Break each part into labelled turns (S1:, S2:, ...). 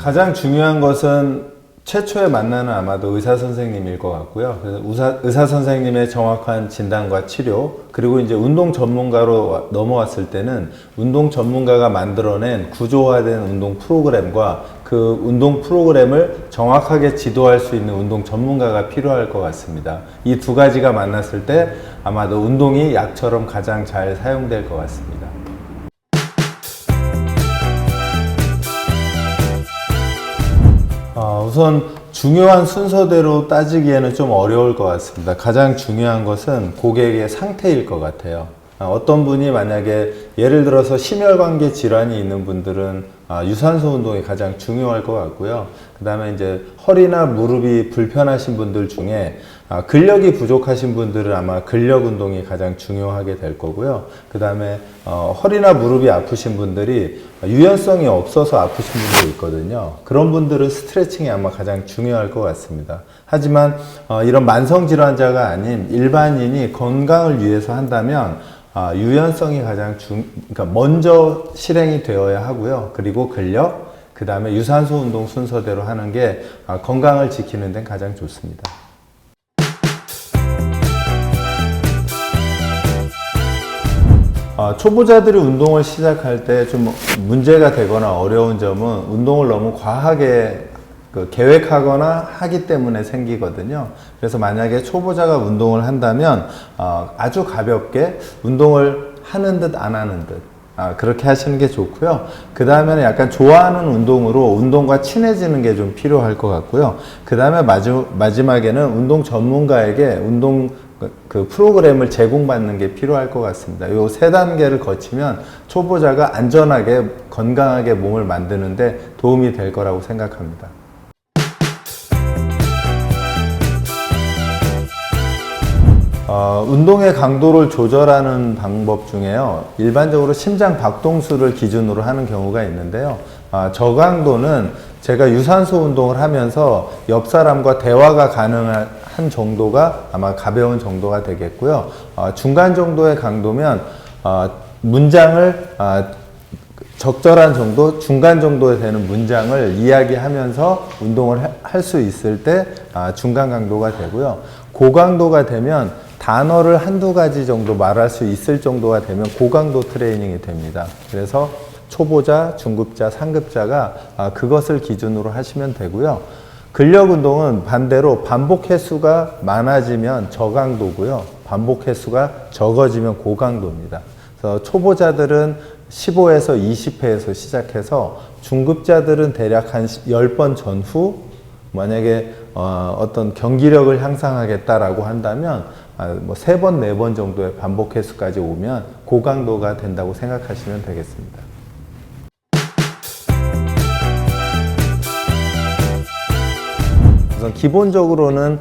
S1: 가장 중요한 것은 최초에 만나는 아마도 의사 선생님일 것 같고요. 그래서 의사 선생님의 정확한 진단과 치료, 그리고 이제 운동 전문가로 넘어왔을 때는 운동 전문가가 만들어낸 구조화된 운동 프로그램과 그 운동 프로그램을 정확하게 지도할 수 있는 운동 전문가가 필요할 것 같습니다. 이 두 가지가 만났을 때 아마도 운동이 약처럼 가장 잘 사용될 것 같습니다. 우선 중요한 순서대로 따지기에는 좀 어려울 것 같습니다. 가장 중요한 것은 고객의 상태일 것 같아요. 어떤 분이 만약에 예를 들어서 심혈관계 질환이 있는 분들은 유산소 운동이 가장 중요할 것 같고요. 그 다음에 이제 허리나 무릎이 불편하신 분들 중에 근력이 부족하신 분들은 아마 근력 운동이 가장 중요하게 될 거고요. 그 다음에 허리나 무릎이 아프신 분들이 유연성이 없어서 아프신 분도 있거든요. 그런 분들은 스트레칭이 아마 가장 중요할 것 같습니다. 하지만 이런 만성 질환자가 아닌 일반인이 건강을 위해서 한다면 유연성이 가장 그러니까 먼저 실행이 되어야 하고요. 그리고 근력, 그 다음에 유산소 운동 순서대로 하는 게 건강을 지키는 데는 가장 좋습니다. 초보자들이 운동을 시작할 때 좀 문제가 되거나 어려운 점은 운동을 너무 과하게 계획하거나 하기 때문에 생기거든요. 그래서 만약에 초보자가 운동을 한다면 아주 가볍게 운동을 하는 듯 안 하는 듯 그렇게 하시는 게 좋고요. 그 다음에는 약간 좋아하는 운동으로 운동과 친해지는 게 좀 필요할 것 같고요. 그 다음에 마지막에는 운동 전문가에게 운동 그 프로그램을 제공받는 게 필요할 것 같습니다. 이 세 단계를 거치면 초보자가 안전하게 건강하게 몸을 만드는데 도움이 될 거라고 생각합니다. 운동의 강도를 조절하는 방법 중에요. 일반적으로 심장 박동수를 기준으로 하는 경우가 있는데요. 저강도는 제가 유산소 운동을 하면서 옆 사람과 대화가 가능한 정도가 아마 가벼운 정도가 되겠고요. 중간 정도의 강도면 문장을 적절한 정도, 중간 정도에 되는 문장을 이야기하면서 운동을 할 수 있을 때 중간 강도가 되고요. 고강도가 되면 단어를 한두 가지 정도 말할 수 있을 정도가 되면 고강도 트레이닝이 됩니다. 그래서 초보자, 중급자, 상급자가 그것을 기준으로 하시면 되고요. 근력 운동은 반대로 반복 횟수가 많아지면 저강도고요. 반복 횟수가 적어지면 고강도입니다. 그래서 초보자들은 15에서 20회에서 시작해서 중급자들은 대략 한 10번 전후 만약에 어떤 경기력을 향상하겠다라고 한다면 뭐 3번, 4번 정도의 반복 횟수까지 오면 고강도가 된다고 생각하시면 되겠습니다. 우선 기본적으로는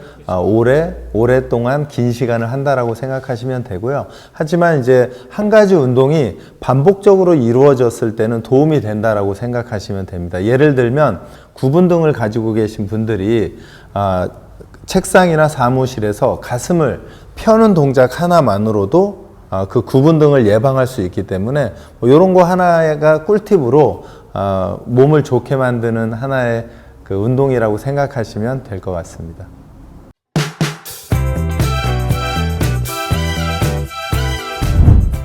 S1: 오랫동안 긴 시간을 한다라고 생각하시면 되고요. 하지만 이제 한 가지 운동이 반복적으로 이루어졌을 때는 도움이 된다라고 생각하시면 됩니다. 예를 들면 구분등을 가지고 계신 분들이 책상이나 사무실에서 가슴을 펴는 동작 하나만으로도 그 구분등을 예방할 수 있기 때문에 이런 거 하나가 꿀팁으로 몸을 좋게 만드는 하나의 그 운동이라고 생각하시면 될 것 같습니다.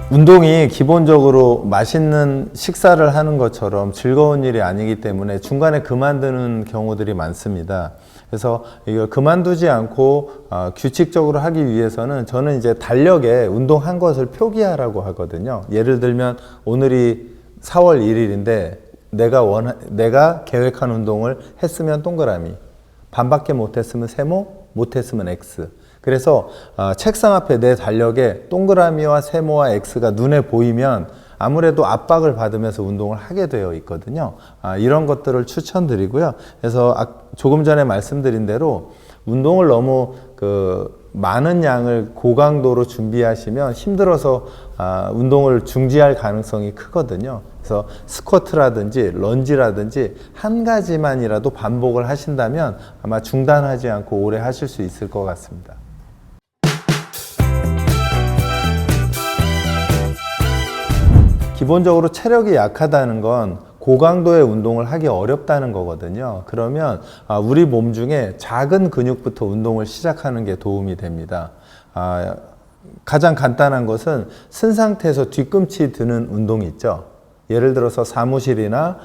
S1: 운동이 기본적으로 맛있는 식사를 하는 것처럼 즐거운 일이 아니기 때문에 중간에 그만두는 경우들이 많습니다. 그래서 이걸 그만두지 않고 규칙적으로 하기 위해서는 저는 이제 달력에 운동한 것을 표기하라고 하거든요. 예를 들면 오늘이 4월 1일인데 내가 계획한 운동을 했으면 동그라미, 반밖에 못했으면 세모, 못했으면 X. 그래서 책상 앞에 내 달력에 동그라미와 세모와 X가 눈에 보이면 아무래도 압박을 받으면서 운동을 하게 되어 있거든요. 이런 것들을 추천드리고요. 그래서 조금 전에 말씀드린 대로 운동을 너무 많은 양을 고강도로 준비하시면 힘들어서 운동을 중지할 가능성이 크거든요. 그래서 스쿼트라든지 런지라든지 한 가지만이라도 반복을 하신다면 아마 중단하지 않고 오래 하실 수 있을 것 같습니다. 기본적으로 체력이 약하다는 건 고강도의 운동을 하기 어렵다는 거거든요. 그러면 우리 몸 중에 작은 근육부터 운동을 시작하는 게 도움이 됩니다. 가장 간단한 것은 쓴 상태에서 뒤꿈치 드는 운동이 있죠. 예를 들어서 사무실이나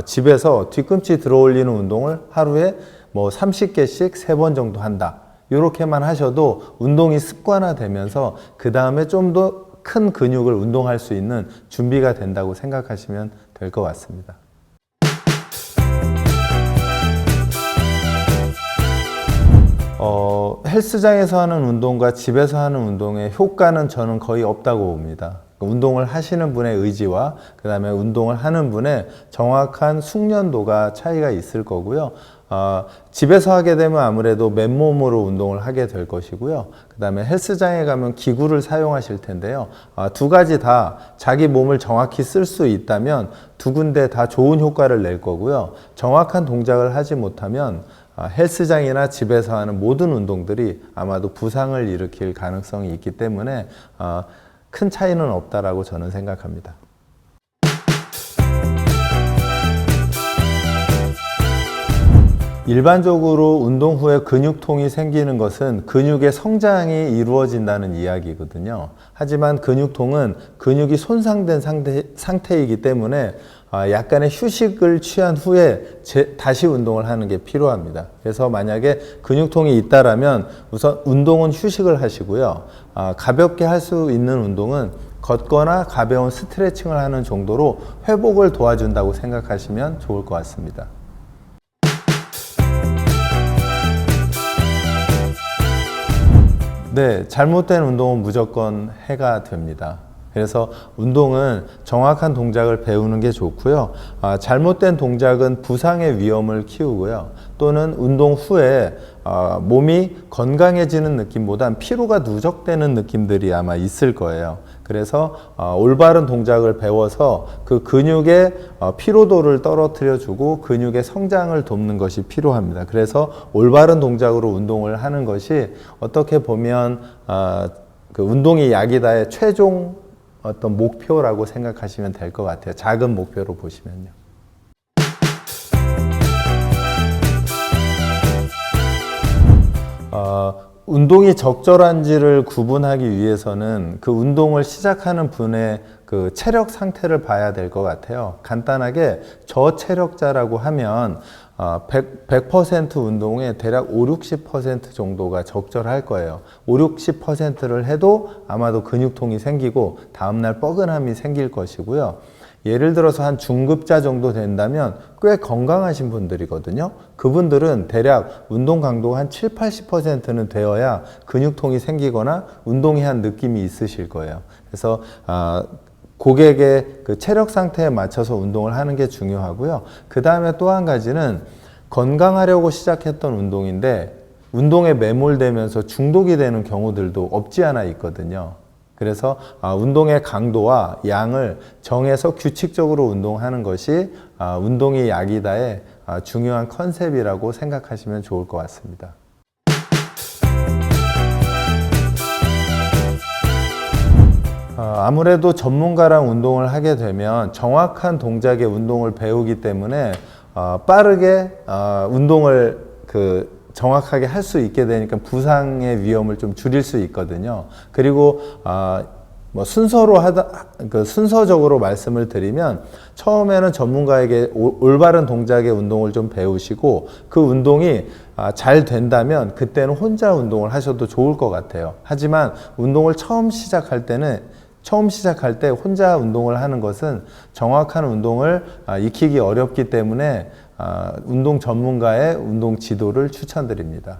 S1: 집에서 뒤꿈치 들어 올리는 운동을 하루에 뭐 30개씩 3번 정도 한다. 이렇게만 하셔도 운동이 습관화되면서 그 다음에 좀 더 큰 근육을 운동할 수 있는 준비가 된다고 생각하시면 될 것 같습니다. 헬스장에서 하는 운동과 집에서 하는 운동의 효과는 저는 거의 없다고 봅니다. 운동을 하시는 분의 의지와 그 다음에 운동을 하는 분의 정확한 숙련도가 차이가 있을 거고요. 집에서 하게 되면 아무래도 맨몸으로 운동을 하게 될 것이고요. 그 다음에 헬스장에 가면 기구를 사용하실 텐데요. 두 가지 다 자기 몸을 정확히 쓸 수 있다면 두 군데 다 좋은 효과를 낼 거고요. 정확한 동작을 하지 못하면 헬스장이나 집에서 하는 모든 운동들이 아마도 부상을 일으킬 가능성이 있기 때문에 큰 차이는 없다라고 저는 생각합니다. 일반적으로 운동 후에 근육통이 생기는 것은 근육의 성장이 이루어진다는 이야기거든요. 하지만 근육통은 근육이 손상된 상태이기 때문에 약간의 휴식을 취한 후에 다시 운동을 하는 게 필요합니다. 그래서 만약에 근육통이 있다라면 우선 운동은 휴식을 하시고요. 가볍게 할 수 있는 운동은 걷거나 가벼운 스트레칭을 하는 정도로 회복을 도와준다고 생각하시면 좋을 것 같습니다. 네, 잘못된 운동은 무조건 해가 됩니다. 그래서 운동은 정확한 동작을 배우는 게 좋고요. 잘못된 동작은 부상의 위험을 키우고요. 또는 운동 후에 몸이 건강해지는 느낌보단 피로가 누적되는 느낌들이 아마 있을 거예요. 그래서 올바른 동작을 배워서 그 근육의 피로도를 떨어뜨려 주고 근육의 성장을 돕는 것이 필요합니다. 그래서 올바른 동작으로 운동을 하는 것이 어떻게 보면 그 운동이 약이다의 최종 어떤 목표라고 생각하시면 될 것 같아요. 작은 목표로 보시면요. 운동이 적절한지를 구분하기 위해서는 그 운동을 시작하는 분의 그 체력 상태를 봐야 될 것 같아요. 간단하게 저체력자라고 하면 100% 운동에 대략 5, 60% 정도가 적절할 거예요. 5, 60%를 해도 아마도 근육통이 생기고 다음날 뻐근함이 생길 것이고요. 예를 들어서 한 중급자 정도 된다면 꽤 건강하신 분들이거든요. 그분들은 대략 운동 강도가 한 7, 80%는 되어야 근육통이 생기거나 운동이 한 느낌이 있으실 거예요. 그래서 고객의 그 체력 상태에 맞춰서 운동을 하는 게 중요하고요. 그 다음에 또 한 가지는 건강하려고 시작했던 운동인데 운동에 매몰되면서 중독이 되는 경우들도 없지 않아 있거든요. 그래서 운동의 강도와 양을 정해서 규칙적으로 운동하는 것이 운동이 약이다의 중요한 컨셉이라고 생각하시면 좋을 것 같습니다. 아무래도 전문가랑 운동을 하게 되면 정확한 동작의 운동을 배우기 때문에 빠르게 운동을 정확하게 할 수 있게 되니까 부상의 위험을 좀 줄일 수 있거든요. 그리고 순서적으로 말씀을 드리면 처음에는 전문가에게 올바른 동작의 운동을 좀 배우시고 그 운동이 잘 된다면 그때는 혼자 운동을 하셔도 좋을 것 같아요. 하지만 운동을 처음 시작할 때 혼자 운동을 하는 것은 정확한 운동을 익히기 어렵기 때문에 운동 전문가의 운동 지도를 추천드립니다.